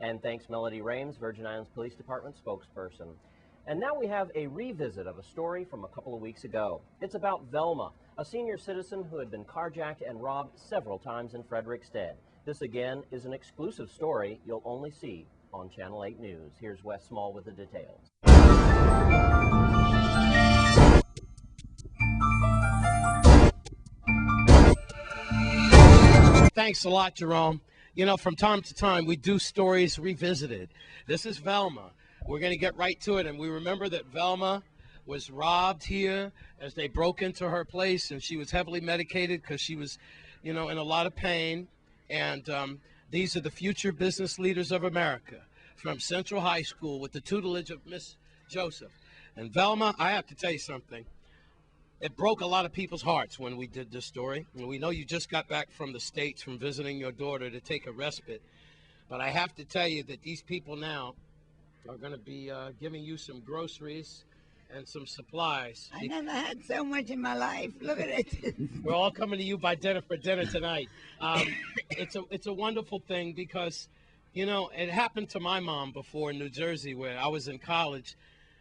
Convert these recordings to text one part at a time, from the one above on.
And thanks Melody Rames, Virgin Islands Police Department spokesperson. And now we have a revisit of a story from a couple of weeks ago. It's about Velma, a senior citizen who had been carjacked and robbed several times in Frederickstead. This again is an exclusive story you'll only see on Channel 8 News. Here's Wes Small with the details. Thanks a lot, Jerome. You know, from time to time, we do stories revisited. This is Velma. We're going to get right to it. And we remember that Velma was robbed here as they broke into her place, and she was heavily medicated because she was, in a lot of pain. And these are the future business leaders of America from Central High School with the tutelage of Miss Joseph. And Velma, I have to tell you something. It broke a lot of people's hearts when we did this story. And we know you just got back from the States from visiting your daughter to take a respite. But I have to tell you that these people now are going to be giving you some groceries and some supplies. I never had so much in my life. Look at it. We're all coming to you for dinner tonight. It's a wonderful thing because, it happened to my mom before in New Jersey where I was in college,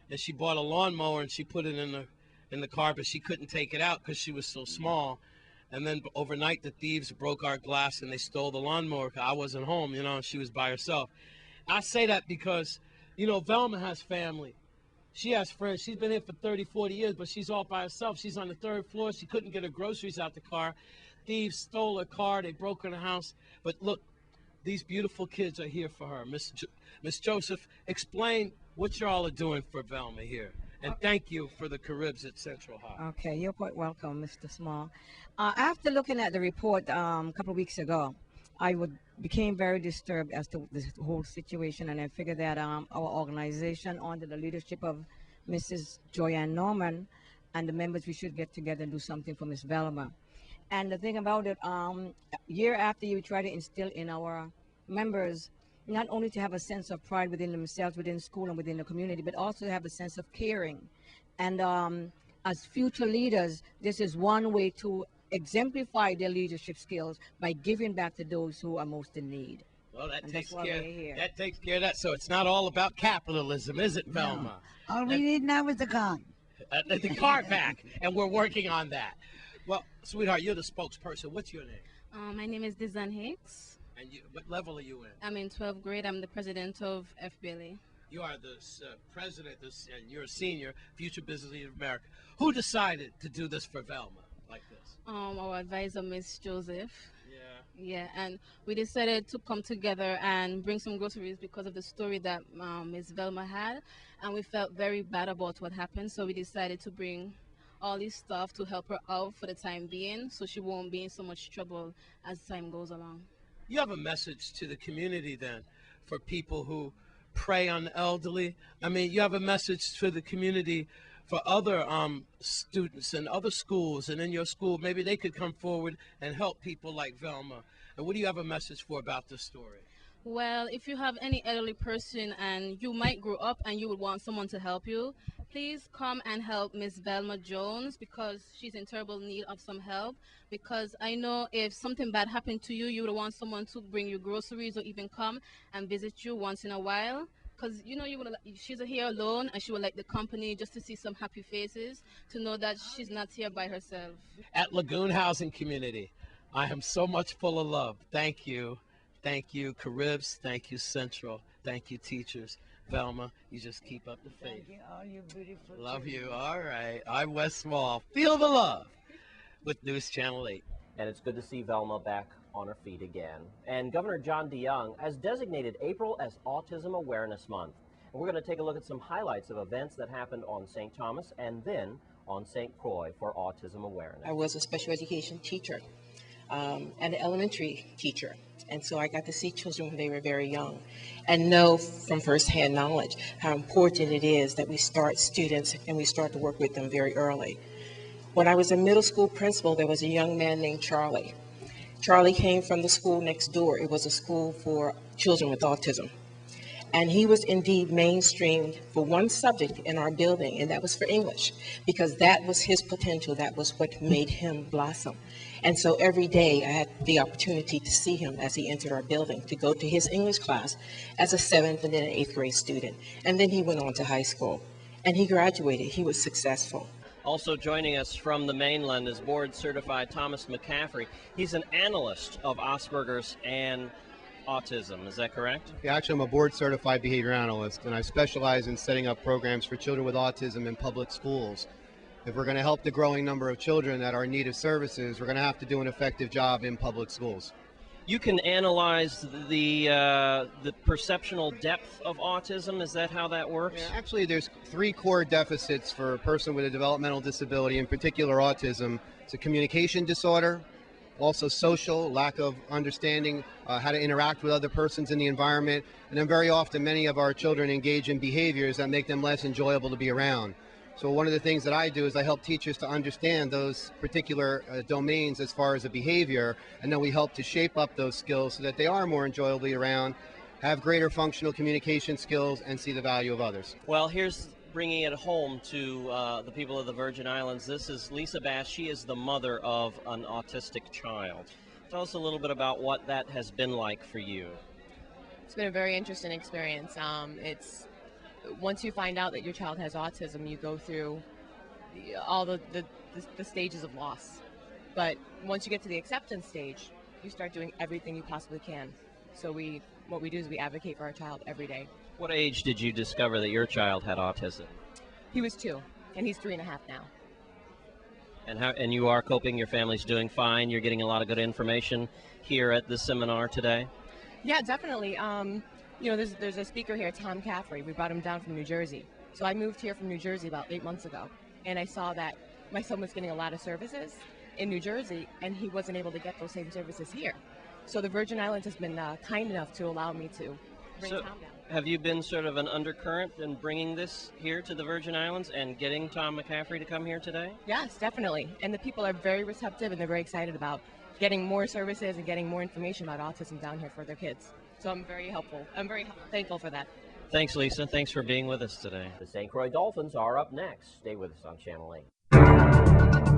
and she bought a lawnmower and she put it in the car, but she couldn't take it out because she was so small. And then overnight, the thieves broke our glass and they stole the lawnmower. I wasn't home, and she was by herself. I say that because, Velma has family. She has friends. She's been here for 30, 40 years, but she's all by herself. She's on the third floor. She couldn't get her groceries out the car. Thieves stole her car. They broke in her house. But look, these beautiful kids are here for her. Miss Joseph, explain what y'all are doing for Velma here. And thank you for the Caribs at Central High. Okay, you're quite welcome, Mr. Small. After looking at the report a couple of weeks ago, I became very disturbed as to this whole situation, and I figured that our organization, under the leadership of Mrs. Joyanne Norman and the members, we should get together and do something for Miss Velma. And the thing about it, year after year, we try to instill in our members not only to have a sense of pride within themselves, within school and within the community, but also to have a sense of caring. And as future leaders, this is one way to exemplify their leadership skills by giving back to those who are most in need. Well, that takes care of that. So it's not all about capitalism, is it, Velma? No. All we need now is the car. The car back, and we're working on that. Well, sweetheart, you're the spokesperson. What's your name? My name is Dizan Hicks. And what level are you in? I'm in 12th grade. I'm the president of FBLA. You are the president, and you're a senior, future business leader of America. Who decided to do this for Velma like this? Our advisor, Miss Joseph. Yeah, and we decided to come together and bring some groceries because of the story that Miss Velma had, and we felt very bad about what happened, so we decided to bring all this stuff to help her out for the time being, so she won't be in so much trouble as time goes along. You have a message to the community then for people who prey on the elderly? I mean, you have a message to the community for other students and other schools, and in your school, maybe they could come forward and help people like Velma. And what do you have a message for about this story? Well, if you have any elderly person and you might grow up and you would want someone to help you, please come and help Miss Velma Jones because she's in terrible need of some help. Because I know if something bad happened to you, you would want someone to bring you groceries or even come and visit you once in a while. Because she's here alone and she would like the company just to see some happy faces, to know that she's not here by herself. At Lagoon Housing Community, I am so much full of love. Thank you. Thank you, Caribs. Thank you, Central. Thank you, teachers. Velma, you just keep up the faith. Thank you, all you beautiful Love children. you. All right. I'm Wes Small. Feel the love with News Channel 8. And it's good to see Velma back on her feet again. And Governor John DeYoung has designated April as Autism Awareness Month. And we're going to take a look at some highlights of events that happened on St. Thomas and then on St. Croix for autism awareness. I was a special education teacher and an elementary teacher. And so I got to see children when they were very young and know from firsthand knowledge how important it is that we start students and we start to work with them very early. When I was a middle school principal, there was a young man named Charlie. Charlie came from the school next door. It was a school for children with autism. And he was indeed mainstreamed for one subject in our building, and that was for English, because that was his potential. That was what made him blossom. And so every day I had the opportunity to see him as he entered our building, to go to his English class as a 7th and then an 8th grade student. And then he went on to high school, and he graduated. He was successful. Also joining us from the mainland is board-certified Thomas McCaffrey. He's an analyst of Asperger's and autism. Is that correct? Yeah, actually, I'm a board-certified behavior analyst, and I specialize in setting up programs for children with autism in public schools. If we're going to help the growing number of children that are in need of services, we're going to have to do an effective job in public schools. You can analyze the perceptual depth of autism. Is that how that works? Yeah, actually, there's 3 core deficits for a person with a developmental disability, in particular autism. It's a communication disorder, also social, lack of understanding how to interact with other persons in the environment, and then very often many of our children engage in behaviors that make them less enjoyable to be around. So one of the things that I do is I help teachers to understand those particular domains as far as a behavior, and then we help to shape up those skills so that they are more enjoyably around, have greater functional communication skills, and see the value of others. Well, here's bringing it home to the people of the Virgin Islands. This is Lisa Bass. She is the mother of an autistic child. Tell us a little bit about what that has been like for you. It's been a very interesting experience. Once you find out that your child has autism, you go through all the stages of loss. But once you get to the acceptance stage, you start doing everything you possibly can. So what we do is we advocate for our child every day. What age did you discover that your child had autism? He was 2, and he's 3.5 now. And you are coping, your family's doing fine, you're getting a lot of good information here at this seminar today? Yeah, definitely. There's a speaker here, Tom Caffrey. We brought him down from New Jersey. So I moved here from New Jersey about 8 months ago, and I saw that my son was getting a lot of services in New Jersey, and he wasn't able to get those same services here. So the Virgin Islands has been kind enough to allow me to bring Tom down. Have you been sort of an undercurrent in bringing this here to the Virgin Islands and getting Tom McCaffrey to come here today? Yes, definitely. And the people are very receptive, and they're very excited about getting more services and getting more information about autism down here for their kids. So I'm very helpful. I'm very thankful for that. Thanks, Lisa. Thanks for being with us today. The St. Croix Dolphins are up next. Stay with us on Channel 8.